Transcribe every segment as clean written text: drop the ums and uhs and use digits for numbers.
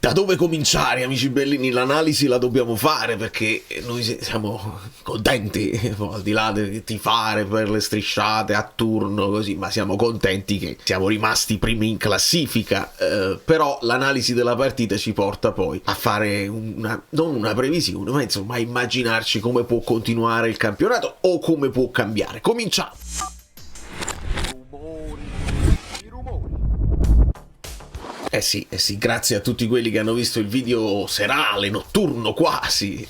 Da dove cominciare, amici bellini? L'analisi la dobbiamo fare perché noi siamo contenti, al di là di tifare per le strisciate a turno così, ma siamo contenti che siamo rimasti primi in classifica, però l'analisi della partita ci porta poi a fare non una previsione, ma insomma a immaginarci come può continuare il campionato o come può cambiare. Cominciamo! Eh sì, grazie a tutti quelli che hanno visto il video serale, notturno quasi,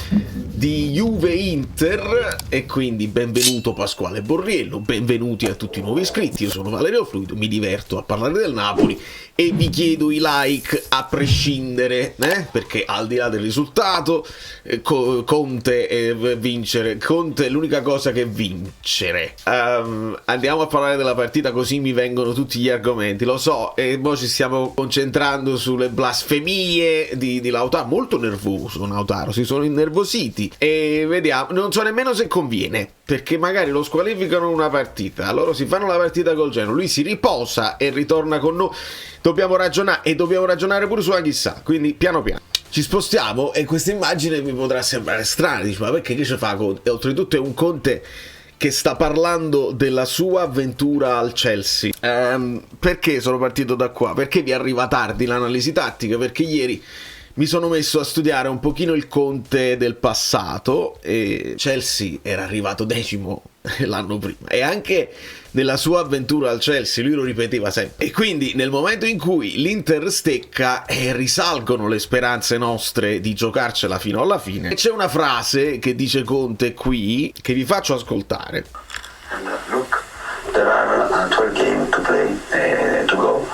di Juve-Inter, e quindi benvenuto Pasquale Borriello, benvenuti a tutti i nuovi iscritti, io sono Valerio Fluido, mi diverto a parlare del Napoli e vi chiedo i like a prescindere, perché al di là del risultato, Conte vincere, Conte è l'unica cosa che vincere. Andiamo a parlare della partita così mi vengono tutti gli argomenti, lo so, e poi ci stiamo concentrando sulle blasfemie di Lautaro, molto nervoso Lautaro, si sono innervositi e vediamo, non so nemmeno se conviene, perché magari lo squalificano una partita, loro si fanno la partita col Genoa, lui si riposa e ritorna con noi, dobbiamo ragionare pure su chissà, quindi piano piano. Ci spostiamo e questa immagine mi potrà sembrare strana, dici, ma perché che ci fa Conte? E oltretutto è un Conte che sta parlando della sua avventura al Chelsea. Perché sono partito da qua? Perché vi arriva tardi l'analisi tattica? Perché ieri mi sono messo a studiare un pochino il Conte del passato e Chelsea era arrivato 10° l'anno prima e anche nella sua avventura al Chelsea lui lo ripeteva sempre, e quindi nel momento in cui l'Inter stecca risalgono le speranze nostre di giocarcela fino alla fine. E c'è una frase che dice Conte qui che vi faccio ascoltare. Look, there are 12 games to play, to go,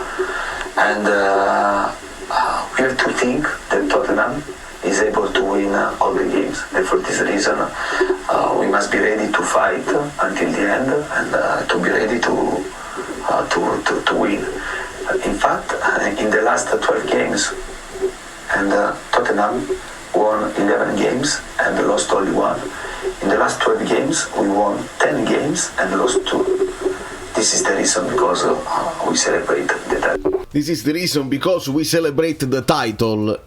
and we have to think that Tottenham is able to win all the games, and for this reason we must be ready to fight until the end and to be ready to win. In fact, in the last 12 games, and Tottenham won 11 games and lost only one. In the last 12 games, we won 10 games and lost 2. This is the reason because we celebrate the title. This is the reason because we celebrate the title.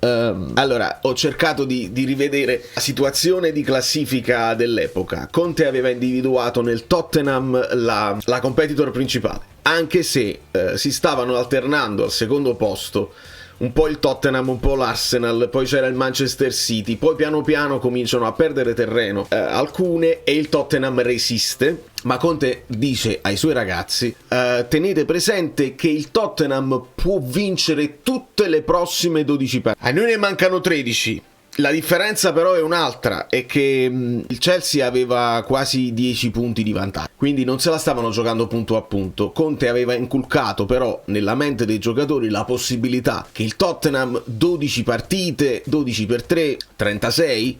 Allora, ho cercato di rivedere la situazione di classifica dell'epoca. Conte aveva individuato nel Tottenham la competitor principale, anche se si stavano alternando al secondo posto un po' il Tottenham, un po' l'Arsenal, poi c'era il Manchester City, poi piano piano cominciano a perdere terreno alcune e il Tottenham resiste, ma Conte dice ai suoi ragazzi tenete presente che il Tottenham può vincere tutte le prossime 12 partite, a noi ne mancano 13. La differenza però è un'altra, è che il Chelsea aveva quasi 10 punti di vantaggio, quindi non se la stavano giocando punto a punto. Conte aveva inculcato però nella mente dei giocatori la possibilità che il Tottenham 12 partite, 12 per 3, 36,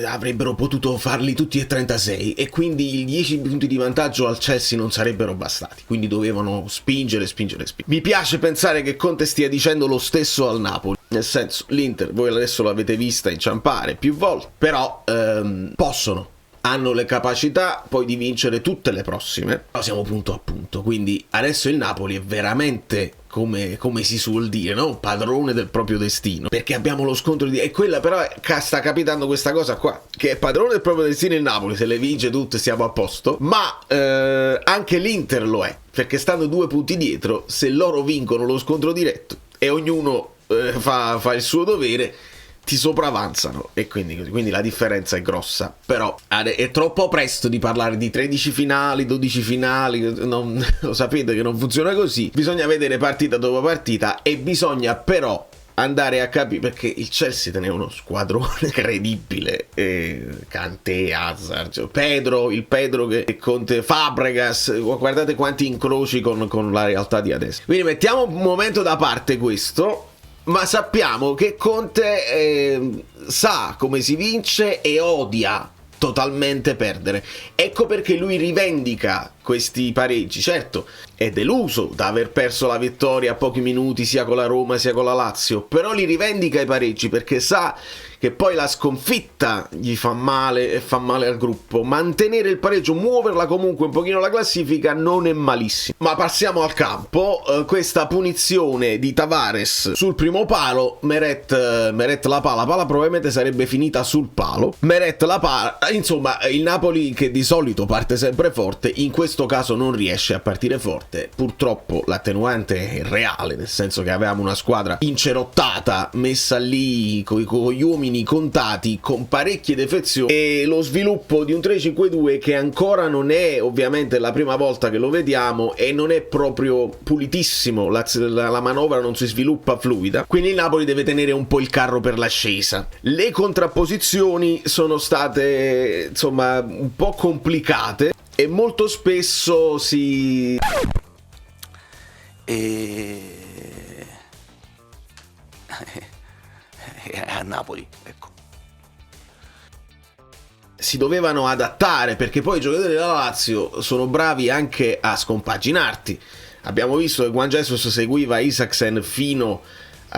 avrebbero potuto farli tutti e 36 e quindi i 10 punti di vantaggio al Chelsea non sarebbero bastati, quindi dovevano spingere. Mi piace pensare che Conte stia dicendo lo stesso al Napoli, nel senso, l'Inter voi adesso l'avete vista inciampare più volte, però hanno le capacità poi di vincere tutte le prossime, però siamo punto a punto, quindi adesso il Napoli è veramente, come si suol dire, no? Padrone del proprio destino, perché abbiamo lo scontro e quella però sta capitando questa cosa qua, che è padrone del proprio destino il Napoli, se le vince tutte siamo a posto, ma anche l'Inter lo è, perché stando 2 punti dietro, se loro vincono lo scontro diretto e ognuno fa il suo dovere, ti sopravanzano, e quindi la differenza è grossa. Però è troppo presto di parlare di 13 finali, 12 finali, lo sapete che non funziona così, bisogna vedere partita dopo partita e bisogna però andare a capire, perché il Chelsea teneva uno squadrone credibile, Kanté, Hazard, il Pedro che Conte, Fabregas, guardate quanti incroci con la realtà di adesso. Quindi mettiamo un momento da parte questo, ma sappiamo che Conte sa come si vince e odia totalmente perdere. Ecco perché lui rivendica questi pareggi. Certo, è deluso da aver perso la vittoria a pochi minuti sia con la Roma sia con la Lazio, però li rivendica i pareggi perché sa che poi la sconfitta gli fa male e fa male al gruppo. Mantenere il pareggio, muoverla comunque un pochino la classifica non è malissimo. Ma passiamo al campo. Questa punizione di Tavares sul primo palo, Meret la palla probabilmente sarebbe finita sul palo. Meret la palla, insomma il Napoli che di solito parte sempre forte, in questo caso non riesce a partire forte. Purtroppo l'attenuante è reale, nel senso che avevamo una squadra incerottata, messa lì con gli uomini contati, con parecchie defezioni, e lo sviluppo di un 3-5-2 che ancora non è ovviamente la prima volta che lo vediamo e non è proprio pulitissimo, la manovra non si sviluppa fluida, quindi il Napoli deve tenere un po' il carro per l'ascesa. Le contrapposizioni sono state insomma un po' complicate e molto spesso a Napoli, ecco. Si dovevano adattare, perché poi i giocatori della Lazio sono bravi anche a scompaginarti. Abbiamo visto che Juan Jesus seguiva Isaksen fino,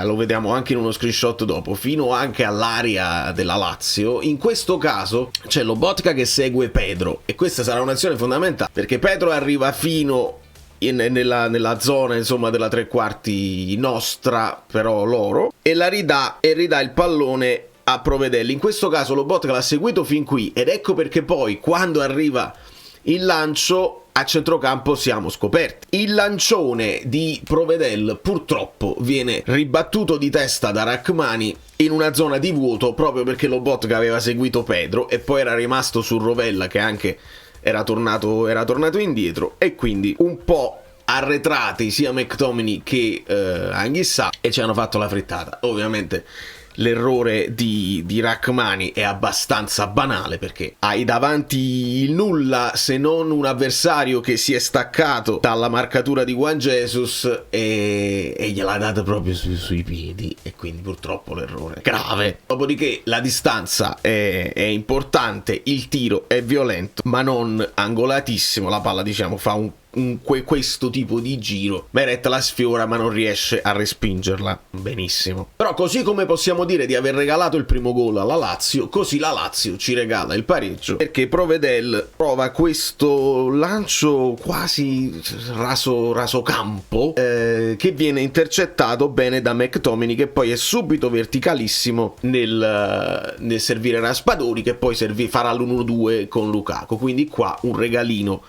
lo vediamo anche in uno screenshot dopo, fino anche all'area della Lazio. In questo caso c'è Lobotka che segue Pedro e questa sarà un'azione fondamentale, perché Pedro arriva fino nella zona insomma della tre quarti nostra, però loro, e ridà il pallone a Provedel. In questo caso Lobotka l'ha seguito fin qui ed ecco perché poi quando arriva il lancio a centrocampo siamo scoperti. Il lancione di Provedel purtroppo viene ribattuto di testa da Rachmani in una zona di vuoto, proprio perché Lobotka aveva seguito Pedro e poi era rimasto su Rovella che anche era tornato indietro, e quindi un po' arretrati sia McTominay che Anghissà e ci hanno fatto la frittata. Ovviamente l'errore di Rachmani è abbastanza banale, perché hai davanti il nulla se non un avversario che si è staccato dalla marcatura di Juan Jesus e gliel'ha data proprio sui piedi, e quindi purtroppo l'errore grave. Dopodiché la distanza è importante, il tiro è violento ma non angolatissimo, la palla diciamo fa questo tipo di giro, Meret la sfiora ma non riesce a respingerla benissimo. Però così come possiamo dire di aver regalato il primo gol alla Lazio, così la Lazio ci regala il pareggio, perché Provedel prova questo lancio quasi raso campo che viene intercettato bene da McTominay, che poi è subito verticalissimo nel servire Raspadori, che poi farà l'1-2 con Lukaku. Quindi qua un regalino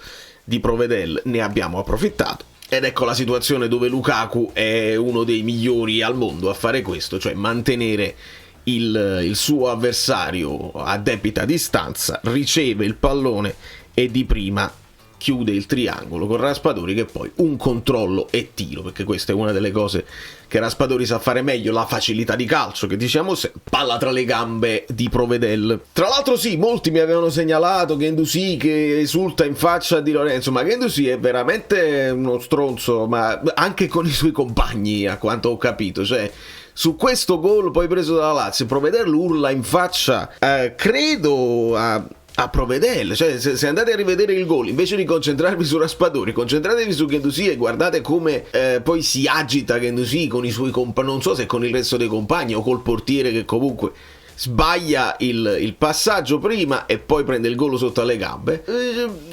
di Provedel, ne abbiamo approfittato ed ecco la situazione dove Lukaku è uno dei migliori al mondo a fare questo, cioè mantenere il suo avversario a debita distanza, riceve il pallone e di prima chiude il triangolo con Raspadori, che poi un controllo e tiro, perché questa è una delle cose che Raspadori sa fare meglio, la facilità di calcio che diciamo palla tra le gambe di Provedel. Tra l'altro sì, molti mi avevano segnalato Guendouzi che esulta in faccia di Lorenzo, ma Guendouzi è veramente uno stronzo, ma anche con i suoi compagni a quanto ho capito, cioè su questo gol poi preso dalla Lazio Provedel urla in faccia credo a Provedel, cioè se andate a rivedere il gol, invece di concentrarvi su Raspadori, concentratevi su Guendouzi e guardate come poi si agita Guendouzi con i suoi compagni, non so se con il resto dei compagni o col portiere che comunque sbaglia il passaggio prima e poi prende il gol sotto alle gambe.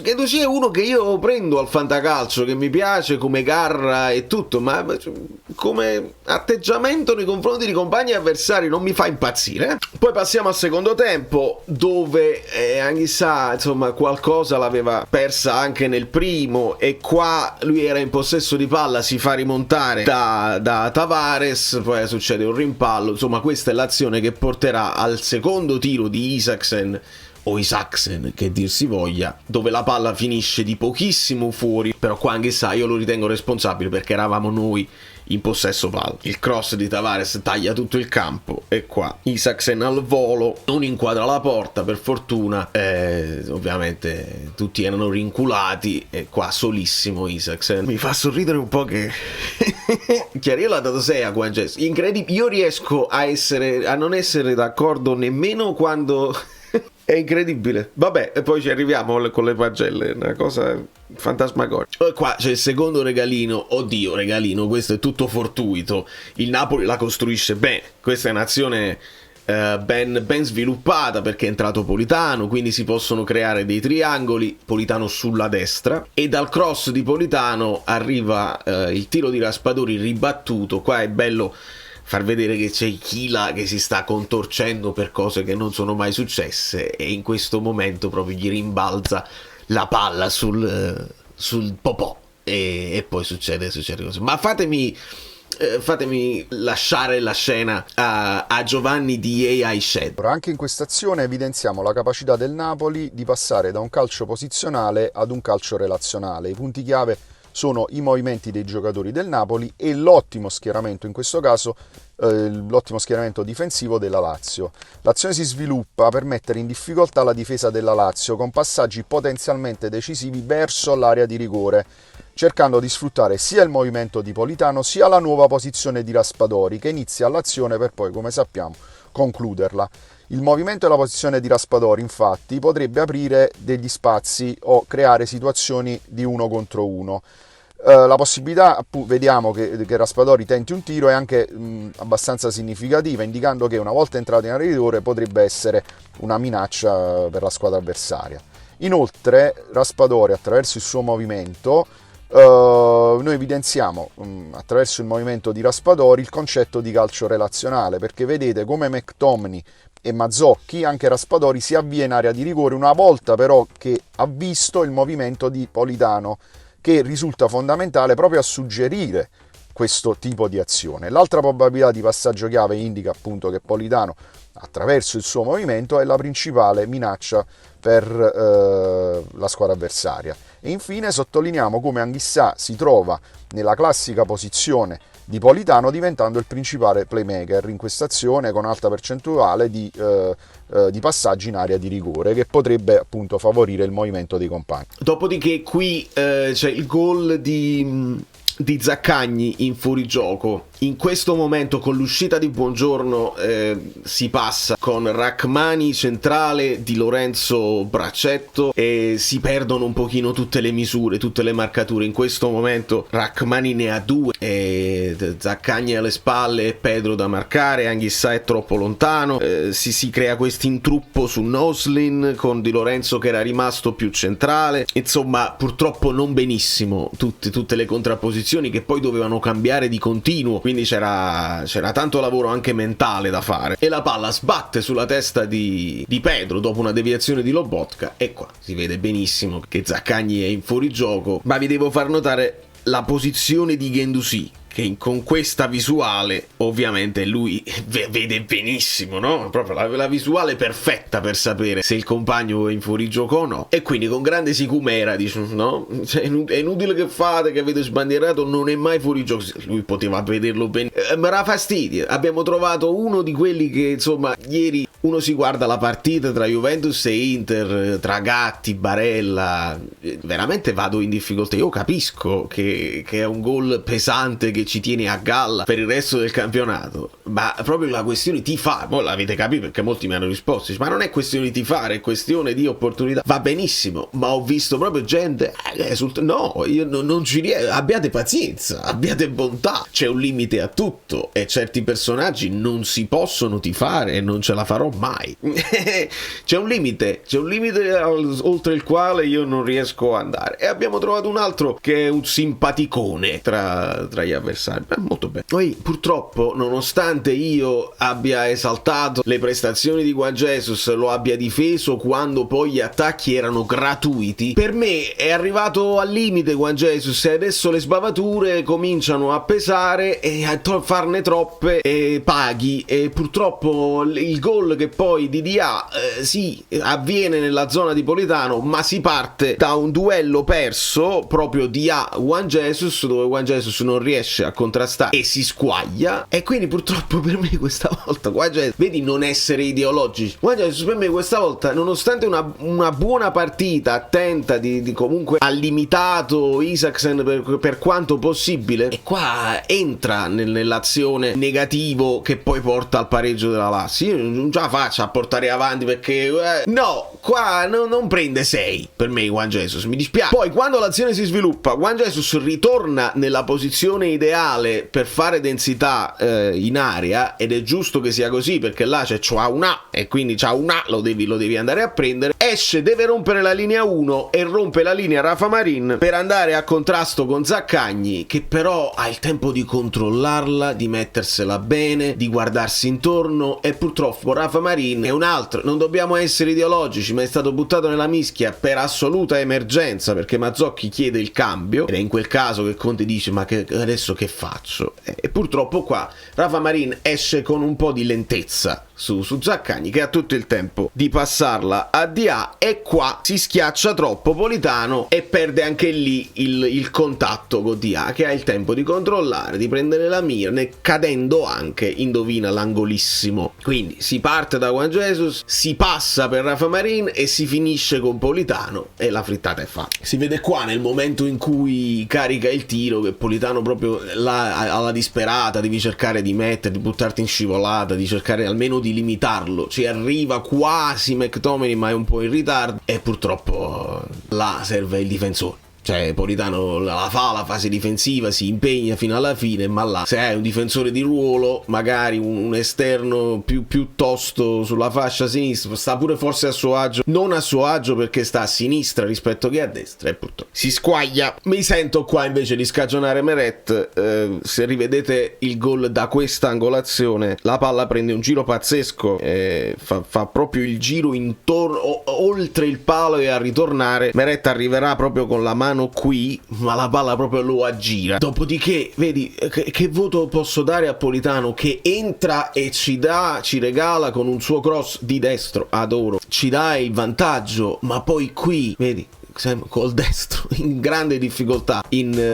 Guendouzi è uno che io prendo al fantacalcio, che mi piace come garra e tutto, ma come atteggiamento nei confronti di compagni e avversari non mi fa impazzire. Poi passiamo al secondo tempo, dove Anghissà insomma qualcosa l'aveva persa anche nel primo, e qua lui era in possesso di palla, si fa rimontare da Tavares, poi succede un rimpallo, insomma questa è l'azione che porterà al secondo tiro di Isaksen o Isaksen che dir si voglia, dove la palla finisce di pochissimo fuori, però qua Anghissà io lo ritengo responsabile perché eravamo noi in possesso palla. Il cross di Tavares taglia tutto il campo e qua Isaksen al volo non inquadra la porta, per fortuna, ovviamente tutti erano rinculati e qua solissimo Isaksen. Mi fa sorridere un po' che Chiariello ha dato 6 a Juan Jesus, incredibile. Io riesco a non essere d'accordo nemmeno quando È incredibile. Vabbè, e poi ci arriviamo con le pagelle, una cosa fantasmagorica. E qua c'è il secondo regalino. Oddio, regalino, questo è tutto fortuito. Il Napoli la costruisce bene. Questa è un'azione ben sviluppata, perché è entrato Politano, quindi si possono creare dei triangoli. Politano sulla destra, e dal cross di Politano arriva il tiro di Raspadori ribattuto. Qua è bello far vedere che c'è Chila che si sta contorcendo per cose che non sono mai successe, e in questo momento proprio gli rimbalza la palla sul popò, e poi succede cose. Ma fatemi lasciare la scena a Giovanni di AI Shadow. Anche in questa azione evidenziamo la capacità del Napoli di passare da un calcio posizionale ad un calcio relazionale. I punti chiave sono i movimenti dei giocatori del Napoli e l'ottimo schieramento, in questo caso l'ottimo schieramento difensivo della Lazio. L'azione si sviluppa per mettere in difficoltà la difesa della Lazio con passaggi potenzialmente decisivi verso l'area di rigore, cercando di sfruttare sia il movimento di Politano sia la nuova posizione di Raspadori, che inizia l'azione per poi, come sappiamo, concluderla. Il movimento e la posizione di Raspadori, infatti, potrebbe aprire degli spazi o creare situazioni di 1 contro 1. La possibilità, vediamo che Raspadori tenti un tiro, è anche abbastanza significativa, indicando che una volta entrato in area di rigore potrebbe essere una minaccia per la squadra avversaria. Inoltre Raspadori, attraverso il suo movimento, noi evidenziamo attraverso il movimento di Raspadori il concetto di calcio relazionale, perché vedete come McTominay e Mazzocchi, anche Raspadori si avvia in area di rigore una volta però che ha visto il movimento di Politano, che risulta fondamentale proprio a suggerire questo tipo di azione. L'altra probabilità di passaggio chiave indica appunto che Politano, attraverso il suo movimento, è la principale minaccia per la squadra avversaria. E infine sottolineiamo come Anguissa si trova nella classica posizione di Politano, diventando il principale playmaker in questa azione, con alta percentuale di passaggi in area di rigore, che potrebbe appunto favorire il movimento dei compagni. Dopodiché qui c'è il gol di Zaccagni in fuorigioco. In questo momento, con l'uscita di Buongiorno, si passa con Rachmani centrale, Di Lorenzo braccetto, e si perdono un pochino tutte le misure, tutte le marcature. In questo momento Rachmani ne ha 2, Zaccagni alle spalle e Pedro da marcare, Anguissa è troppo lontano, si crea questo intruppo su Noslin con Di Lorenzo che era rimasto più centrale. Insomma, purtroppo non benissimo tutte le contrapposizioni, che poi dovevano cambiare di continuo, quindi c'era tanto lavoro anche mentale da fare. E la palla sbatte sulla testa di Pedro dopo una deviazione di Lobotka, e qua si vede benissimo che Zaccagni è in fuorigioco. Ma vi devo far notare la posizione di Guendouzi, che con questa visuale ovviamente lui vede benissimo, no? Proprio la visuale perfetta per sapere se il compagno è in fuorigioco o no, e quindi con grande sicumera dice no, cioè, è inutile che fate, che avete sbandierato, non è mai fuorigioco. Lui poteva vederlo bene, mi dà fastidio. Abbiamo trovato uno di quelli che, insomma, ieri uno si guarda la partita tra Juventus e Inter, tra Gatti, Barella, veramente vado in difficoltà. Io capisco che è un gol pesante che ci tiene a galla per il resto del campionato, ma proprio la questione tifare, voi l'avete capito perché molti mi hanno risposto, ma non è questione di tifare, è questione di opportunità. Va benissimo, ma ho visto proprio gente no, io non ci riesco. Abbiate pazienza, abbiate bontà, c'è un limite a tutto, e certi personaggi non si possono tifare, e non ce la farò mai. c'è un limite oltre il quale io non riesco ad andare, e abbiamo trovato un altro che è un simpaticone tra gli avversari. Molto bene. Poi purtroppo, nonostante io abbia esaltato le prestazioni di Juan Jesus, lo abbia difeso quando poi gli attacchi erano gratuiti, per me è arrivato al limite Juan Jesus, e adesso le sbavature cominciano a pesare, e a farne troppe e paghi. E purtroppo il gol che poi di Dia sì, avviene nella zona di Politano, ma si parte da un duello perso proprio Dia Juan Jesus, dove Juan Jesus non riesce a contrastare e si squaglia, e quindi purtroppo per me questa volta Juan Jesus, vedi non essere ideologici, Juan Jesus per me questa volta, nonostante una buona partita attenta di comunque ha limitato Isaksen per quanto possibile, e qua entra nell'azione negativo che poi porta al pareggio della Lazio. Io già la faccia a portare avanti perché no, qua non prende 6 per me Juan Jesus, mi dispiace. Poi quando l'azione si sviluppa, Juan Jesus ritorna nella posizione ideale per fare densità in area, ed è giusto che sia così perché là c'è una e quindi c'ha una, lo devi andare a prendere. Esce, deve rompere la linea 1 e rompe la linea Rafa Marin per andare a contrasto con Zaccagni, che però ha il tempo di controllarla, di mettersela bene, di guardarsi intorno, e purtroppo Rafa Marin è un altro. Non dobbiamo essere ideologici, ma è stato buttato nella mischia per assoluta emergenza perché Mazzocchi chiede il cambio, ed è in quel caso che Conte dice ma adesso che faccio? E purtroppo qua Rafa Marin esce con un po' di lentezza su Zaccagni, che ha tutto il tempo di passarla a DA, e qua si schiaccia troppo Politano e perde anche lì il contatto con DA, che ha il tempo di controllare, di prendere la mira, cadendo anche, indovina, l'angolissimo. Quindi si parte da Juan Jesus, si passa per Rafa Marin e si finisce con Politano e la frittata è fatta. Si vede qua nel momento in cui carica il tiro che Politano proprio alla disperata devi cercare di mettere, di buttarti in scivolata, di cercare almeno di limitarlo. Ci arriva quasi McTominay ma è un po' in ritardo, e purtroppo là serve il difensore. Cioè Politano la fa la fase difensiva, si impegna fino alla fine, ma là se hai un difensore di ruolo, magari un esterno più tosto sulla fascia sinistra, sta pure forse a suo agio, non a suo agio perché sta a sinistra rispetto che a destra, e purtroppo si squaglia. Mi sento qua invece di scagionare Meret. Se rivedete il gol da questa angolazione, la palla prende un giro pazzesco, fa proprio il giro intorno oltre il palo, e a ritornare Meret arriverà proprio con la mano qui, ma la palla proprio lo aggira. Dopodiché vedi che voto posso dare a Politano, che entra e ci regala con un suo cross di destro, adoro, ci dà il vantaggio, ma poi qui vedi col destro in grande difficoltà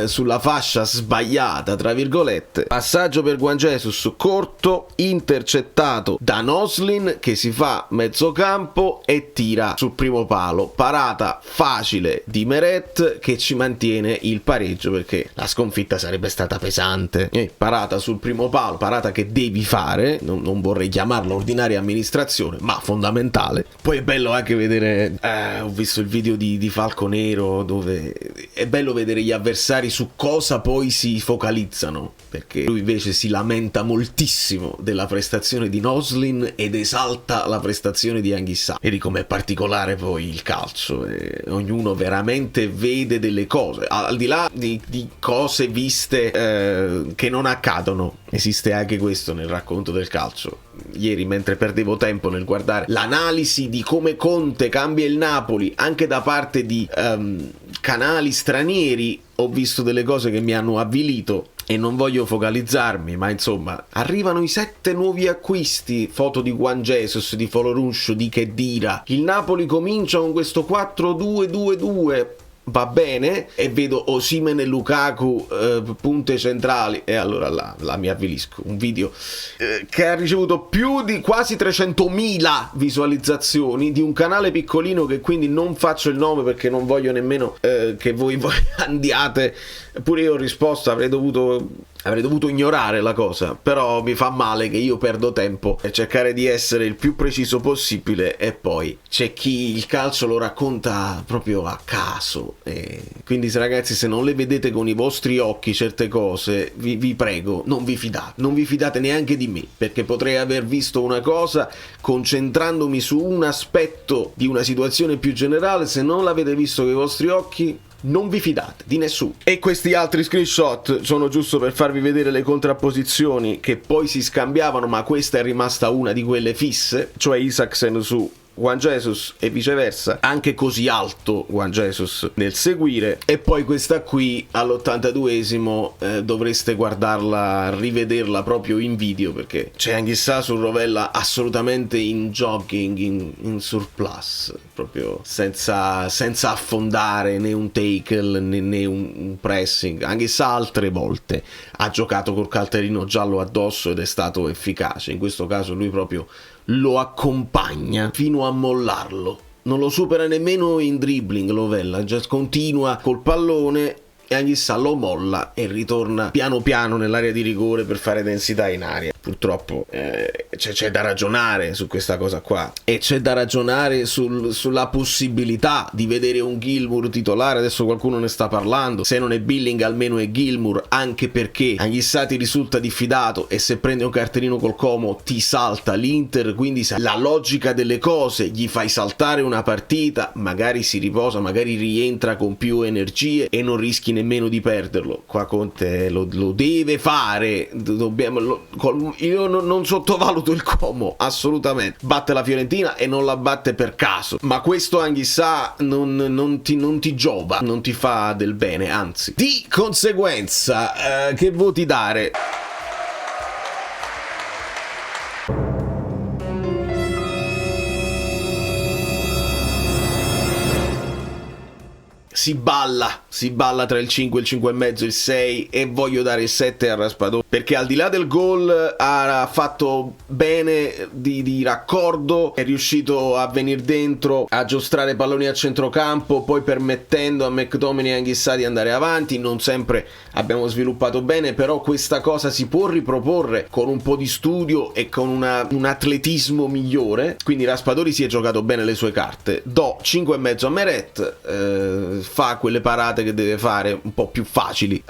sulla fascia sbagliata tra virgolette, passaggio per Juan Jesus corto, intercettato da Noslin che si fa mezzocampo e tira sul primo palo, parata facile di Meret che ci mantiene il pareggio perché la sconfitta sarebbe stata pesante. Parata sul primo palo, parata che devi fare, non vorrei chiamarla ordinaria amministrazione ma fondamentale. Poi è bello anche vedere, ho visto il video di Falco Nero, dove è bello vedere gli avversari su cosa poi si focalizzano, perché lui invece si lamenta moltissimo della prestazione di Noslin ed esalta la prestazione di Anghissà. Vedi com'è particolare poi il calcio, ognuno veramente vede delle cose al di là di cose viste che non accadono. Esiste anche questo nel racconto del calcio. Ieri, mentre perdevo tempo nel guardare l'analisi di come Conte cambia il Napoli anche da parte di canali stranieri, ho visto delle cose che mi hanno avvilito e non voglio focalizzarmi, ma insomma arrivano i 7 nuovi acquisti, foto di Juan Jesus, di Foloruncio, di Khedira. Il Napoli comincia con questo 4-2-2-2, va bene, e vedo Osimhen e Lukaku punte centrali, e allora là mi avvilisco. Un video che ha ricevuto più di quasi 300.000 visualizzazioni, di un canale piccolino che quindi non faccio il nome perché non voglio nemmeno che voi andiate. Pure io ho risposto, avrei dovuto ignorare la cosa, però mi fa male che io perdo tempo e cercare di essere il più preciso possibile, e poi c'è chi il calcio lo racconta proprio a caso. E quindi ragazzi, se non le vedete con i vostri occhi certe cose, vi prego, non vi fidate neanche di me, perché potrei aver visto una cosa concentrandomi su un aspetto di una situazione più generale. Se non l'avete visto con i vostri occhi, non vi fidate di nessuno. E questi altri screenshot sono giusto per farvi vedere le contrapposizioni che poi si scambiavano, ma questa è rimasta una di quelle fisse, cioè Isaksen su Juan Jesus e viceversa, anche così alto Juan Jesus nel seguire. E poi questa qui all'82esimo, dovreste guardarla, rivederla proprio in video, perché c'è Anghissà su Rovella assolutamente in jogging, in surplus, proprio senza affondare né un tackle né un pressing. Anghissà altre volte ha giocato col cartellino giallo addosso ed è stato efficace. In questo caso lui proprio lo accompagna fino a mollarlo, non lo supera nemmeno in dribbling Rovella, già continua col pallone e Anghissà lo molla e ritorna piano piano nell'area di rigore per fare densità in aria. Purtroppo c'è da ragionare su questa cosa qua, e c'è da ragionare sulla possibilità di vedere un Gilmour titolare. Adesso qualcuno ne sta parlando, se non è Billing almeno è Gilmour, anche perché Anghissà ti risulta diffidato e se prende un cartellino col Como ti salta l'Inter, quindi la logica delle cose, gli fai saltare una partita, magari si riposa, magari rientra con più energie e non rischi nemmeno di perderlo. Qua Conte lo deve fare, io non sottovaluto il Como assolutamente, batte la Fiorentina e non la batte per caso, ma questo Anghissà non ti giova, non ti fa del bene, anzi. Di conseguenza che voti dare? Si balla tra il 5, il 5,5, il 6, e voglio dare il 7 a Raspadori, perché al di là del gol ha fatto bene di raccordo, è riuscito a venire dentro, a giostrare palloni a centrocampo, poi permettendo a McTominay e Anghissà di andare avanti. Non sempre abbiamo sviluppato bene, però questa cosa si può riproporre con un po' di studio e con un atletismo migliore, quindi Raspadori si è giocato bene le sue carte. Do 5,5 a Meret, fa quelle parate che deve fare un po' più facili,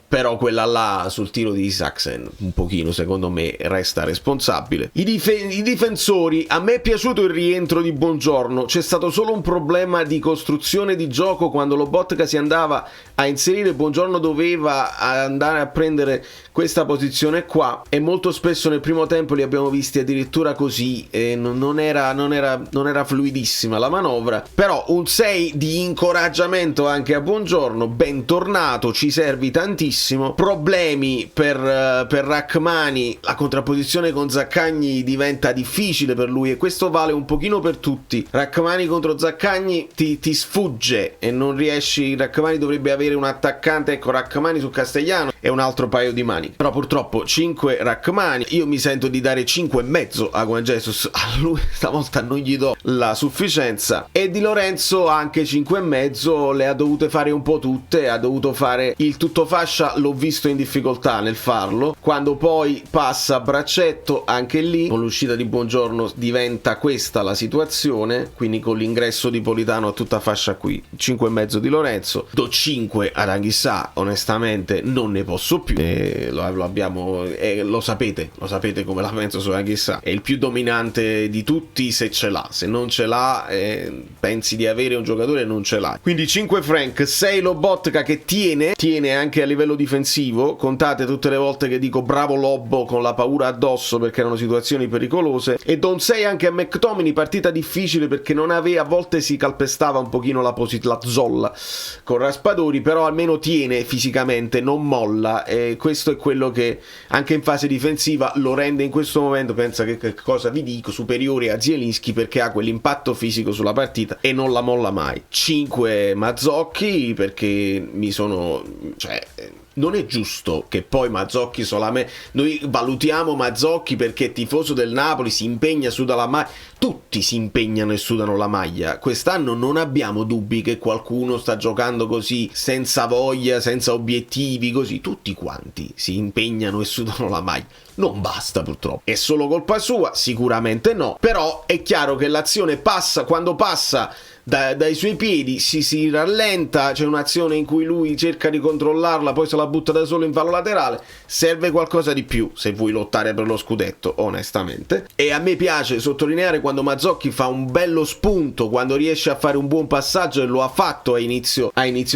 però quella là sul tiro di Isaksen un pochino secondo me resta responsabile. I difensori, a me è piaciuto il rientro di Buongiorno, c'è stato solo un problema di costruzione di gioco quando Lobotka si andava a inserire, Buongiorno doveva andare a prendere questa posizione qua, e molto spesso nel primo tempo li abbiamo visti addirittura così, e non era fluidissima la manovra. Però un 6 di incoraggiamento anche a Buongiorno, bentornato, ci servi tantissimo. Problemi per Rachmani, la contrapposizione con Zaccagni diventa difficile per lui, e questo vale un pochino per tutti. Rachmani contro Zaccagni ti sfugge e non riesci. Rachmani dovrebbe avere un attaccante, ecco, Rachmani su Castellano è un altro paio di mani, però purtroppo 5 Rachmani. Io mi sento di dare 5,5 a Juan Jesus, a lui stavolta non gli do la sufficienza, e Di Lorenzo anche 5,5, le ha dovute fare un po' tutte, ha dovuto fare il tutto fascia, l'ho visto in difficoltà nel farlo, quando poi passa a braccetto anche lì con l'uscita di Buongiorno diventa questa la situazione, quindi con l'ingresso di Politano a tutta fascia qui 5,5 Di Lorenzo. Do 5 ad Anghissà, onestamente non ne posso più, lo sapete come la penso su Anghissà, è il più dominante di tutti se ce l'ha, se non ce l'ha pensi di avere un giocatore e non ce l'ha. Quindi 5 Frank, 6 Lobotka che tiene anche a livello difensivo, contate tutte le volte che dico bravo Lobbo con la paura addosso perché erano situazioni pericolose, e do un 6 anche a McTominay, partita difficile perché non aveva, a volte si calpestava un pochino la zolla con Raspadori, però almeno tiene fisicamente, non molla, e questo è quello che anche in fase difensiva lo rende in questo momento, pensa che cosa vi dico, superiore a Zielinski, perché ha quell'impatto fisico sulla partita e non la molla mai. 5 Mazzocchi perché non è giusto che poi Mazzocchi solamente, noi valutiamo Mazzocchi perché è tifoso del Napoli, si impegna, suda la maglia, tutti si impegnano e sudano la maglia. Quest'anno non abbiamo dubbi che qualcuno sta giocando così, senza voglia, senza obiettivi, così, tutti quanti si impegnano e sudano la maglia. Non basta purtroppo. È solo colpa sua? Sicuramente no, però è chiaro che l'azione passa, quando passa dai suoi piedi si rallenta, c'è un'azione in cui lui cerca di controllarla, poi se la butta da solo in fallo laterale. Serve qualcosa di più se vuoi lottare per lo scudetto, onestamente. E a me piace sottolineare quando Mazzocchi fa un bello spunto, quando riesce a fare un buon passaggio, e lo ha fatto a inizio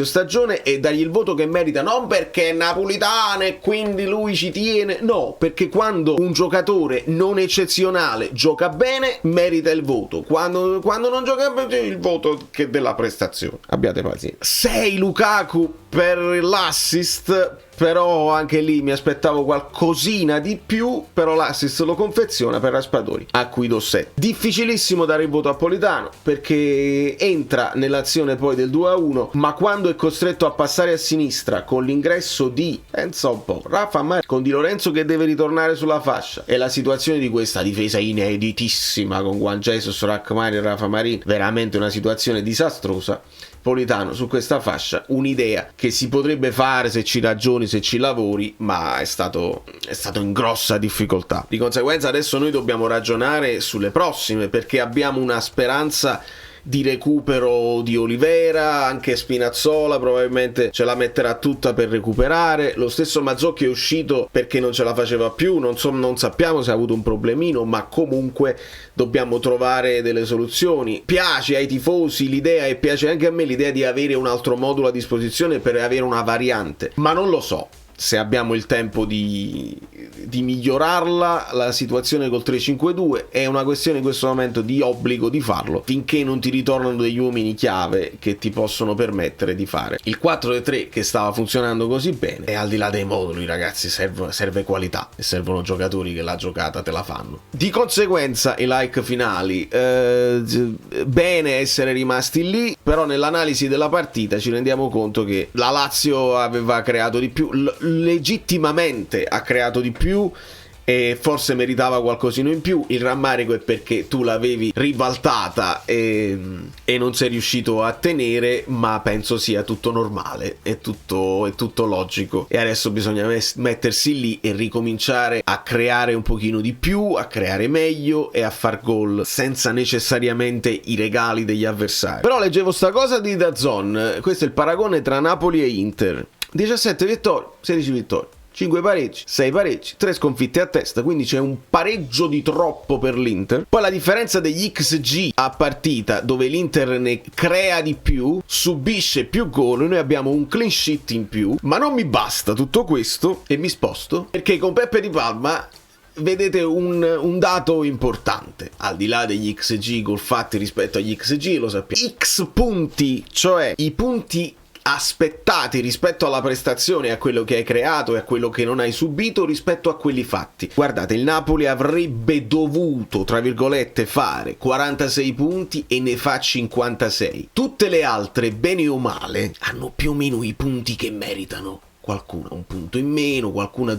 stagione, e dargli il voto che merita, non perché è napolitano e quindi lui ci tiene, no, perché quando un giocatore non eccezionale gioca bene merita il voto, quando non gioca bene il voto che della prestazione. Abbiate pazienza. 6 Lukaku per l'assist, però anche lì mi aspettavo qualcosina di più, però l'assist lo confeziona per Raspadori, a cui do 7. Difficilissimo dare il voto a Politano perché entra nell'azione poi del 2-1, ma quando è costretto a passare a sinistra con l'ingresso di, pensa un po', Rafa Marin, con Di Lorenzo che deve ritornare sulla fascia, e la situazione di questa difesa ineditissima con Juan Jesus, Rachmani e Rafa Marin, veramente una situazione disastrosa. Politano su questa fascia, un'idea che si potrebbe fare se ci ragioni, se ci lavori, ma è stato in grossa difficoltà. Di conseguenza adesso noi dobbiamo ragionare sulle prossime, perché abbiamo una speranza di recupero di Olivera, anche Spinazzola probabilmente ce la metterà tutta per recuperare, lo stesso Mazzocchi è uscito perché non ce la faceva più, non sappiamo se ha avuto un problemino, ma comunque dobbiamo trovare delle soluzioni. Piace ai tifosi l'idea, e piace anche a me l'idea di avere un altro modulo a disposizione per avere una variante, ma non lo so se abbiamo il tempo di migliorarla. La situazione col 3-5-2 è una questione in questo momento di obbligo di farlo finché non ti ritornano degli uomini chiave che ti possono permettere di fare il 4-3 che stava funzionando così bene. E al di là dei moduli, ragazzi, serve qualità e servono giocatori che la giocata te la fanno. Di conseguenza i like finali, bene essere rimasti lì, però nell'analisi della partita ci rendiamo conto che la Lazio aveva creato di più, legittimamente ha creato di più e forse meritava qualcosino in più. Il rammarico è perché tu l'avevi ribaltata e non sei riuscito a tenere, ma penso sia tutto normale, è tutto logico, e adesso bisogna mettersi lì e ricominciare a creare un pochino di più, a creare meglio e a far gol senza necessariamente i regali degli avversari. Però leggevo sta cosa di DAZN, questo è il paragone tra Napoli e Inter: 17 vittorie, 16 vittorie, 5 pareggi, 6 pareggi, 3 sconfitte a testa, quindi c'è un pareggio di troppo per l'Inter. Poi la differenza degli XG a partita, dove l'Inter ne crea di più, subisce più gol, noi abbiamo un clean sheet in più, ma non mi basta tutto questo, e mi sposto, perché con Peppe Di Palma vedete un dato importante, al di là degli XG gol fatti rispetto agli XG, lo sappiamo, X punti, cioè i punti aspettati rispetto alla prestazione, a quello che hai creato e a quello che non hai subito rispetto a quelli fatti. Guardate, il Napoli avrebbe dovuto, tra virgolette, fare 46 punti e ne fa 56. Tutte le altre, bene o male, hanno più o meno i punti che meritano. Qualcuna un punto in meno, qualcuna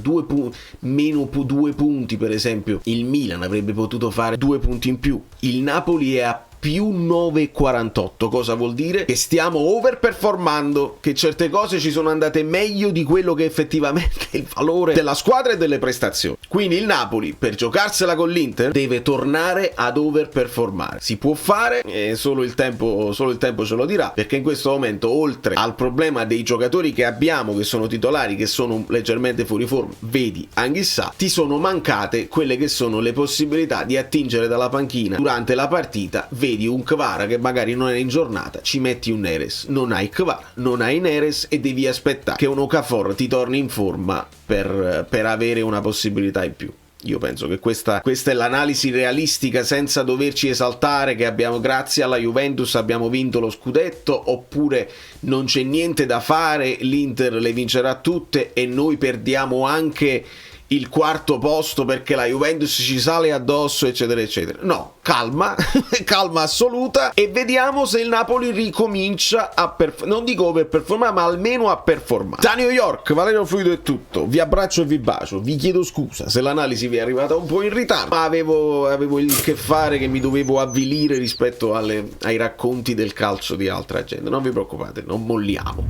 meno 2 punti, per esempio il Milan avrebbe potuto fare 2 punti in più. Il Napoli è a più 9,48. Cosa vuol dire? Che stiamo overperformando, che certe cose ci sono andate meglio di quello che effettivamente è il valore della squadra e delle prestazioni. Quindi il Napoli, per giocarsela con l'Inter, deve tornare ad overperformare. Si può fare, solo il tempo ce lo dirà, perché in questo momento, oltre al problema dei giocatori che abbiamo, che sono titolari, che sono leggermente fuori forma, vedi Anghissà, ti sono mancate quelle che sono le possibilità di attingere dalla panchina durante la partita. Vedi un Kvara che magari non è in giornata, ci metti un Neres, non hai Kvara, non hai Neres e devi aspettare che un Okafor ti torni in forma per avere una possibilità in più. Io penso che questa è l'analisi realistica, senza doverci esaltare che abbiamo, grazie alla Juventus abbiamo vinto lo scudetto, oppure non c'è niente da fare, l'Inter le vincerà tutte e noi perdiamo anche il 4º posto perché la Juventus ci sale addosso, eccetera eccetera. No, calma calma assoluta, e vediamo se il Napoli ricomincia a non dico overperformare, ma almeno a performare. Da New York, Valerio Fluido è tutto, vi abbraccio e vi bacio, vi chiedo scusa se l'analisi vi è arrivata un po' in ritardo, ma avevo il che fare che mi dovevo avvilire rispetto ai racconti del calcio di altra gente. Non vi preoccupate, non molliamo.